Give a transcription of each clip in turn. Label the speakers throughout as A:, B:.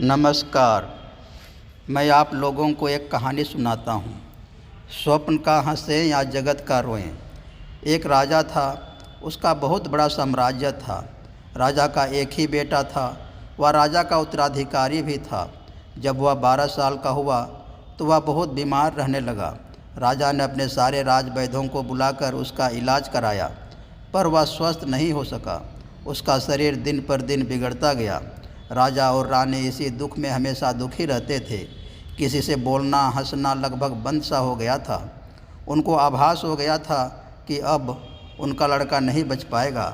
A: नमस्कार। मैं आप लोगों को एक कहानी सुनाता हूँ। स्वप्न का हंसे या जगत का रोएं। एक राजा था, उसका बहुत बड़ा साम्राज्य था। राजा का एक ही बेटा था, वह राजा का उत्तराधिकारी भी था। जब वह 12 साल का हुआ तो वह बहुत बीमार रहने लगा। राजा ने अपने सारे राजवैद्यों को बुलाकर उसका इलाज कराया, पर वह स्वस्थ नहीं हो सका। उसका शरीर दिन पर दिन बिगड़ता गया। राजा और रानी इसी दुख में हमेशा दुखी रहते थे। किसी से बोलना हंसना लगभग बंद सा हो गया था। उनको आभास हो गया था कि अब उनका लड़का नहीं बच पाएगा।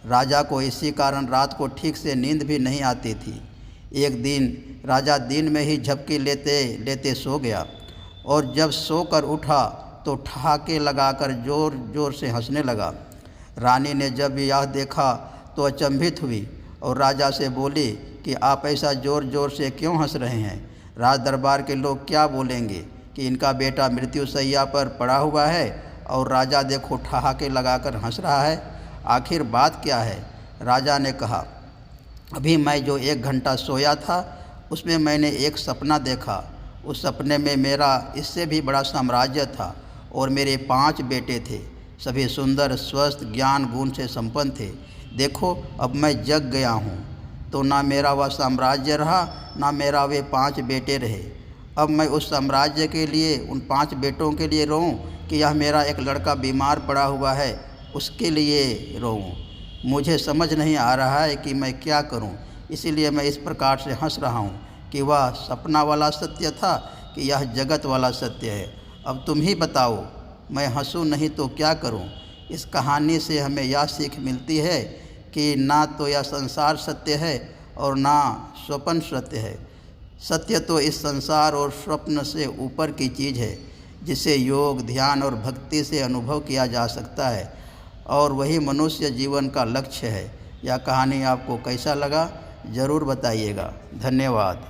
A: राजा को इसी कारण रात को ठीक से नींद भी नहीं आती थी। एक दिन राजा दिन में ही झपकी लेते लेते सो गया, और जब सोकर उठा तो ठहाके लगाकर ज़ोर ज़ोर से हंसने लगा। रानी ने जब यह देखा तो अचंभित हुई और राजा से बोली कि आप ऐसा ज़ोर ज़ोर से क्यों हंस रहे हैं? राज दरबार के लोग क्या बोलेंगे कि इनका बेटा मृत्युशैया पर पड़ा हुआ है और राजा देखो ठहाके लगाकर हंस रहा है। आखिर बात क्या है? राजा ने कहा, अभी मैं जो 1 घंटा सोया था उसमें मैंने एक सपना देखा। उस सपने में मेरा इससे भी बड़ा साम्राज्य था और मेरे 5 बेटे थे। सभी सुंदर, स्वस्थ, ज्ञान गुण से संपन्न थे। देखो अब मैं जग गया हूँ, तो ना मेरा वह साम्राज्य रहा, ना मेरा वे 5 बेटे रहे। अब मैं उस साम्राज्य के लिए, उन 5 बेटों के लिए रोऊं कि यह मेरा एक लड़का बीमार पड़ा हुआ है उसके लिए रोऊं? मुझे समझ नहीं आ रहा है कि मैं क्या करूं। इसीलिए मैं इस प्रकार से हंस रहा हूं कि वह सपना वाला सत्य था कि यह जगत वाला सत्य है। अब तुम ही बताओ, मैं हंसूं नहीं तो क्या करूं? इस कहानी से हमें यह सीख मिलती है कि ना तो यह संसार सत्य है और ना स्वप्न सत्य है। सत्य तो इस संसार और स्वप्न से ऊपर की चीज़ है, जिसे योग, ध्यान और भक्ति से अनुभव किया जा सकता है, और वही मनुष्य जीवन का लक्ष्य है। यह कहानी आपको कैसा लगा ज़रूर बताइएगा। धन्यवाद।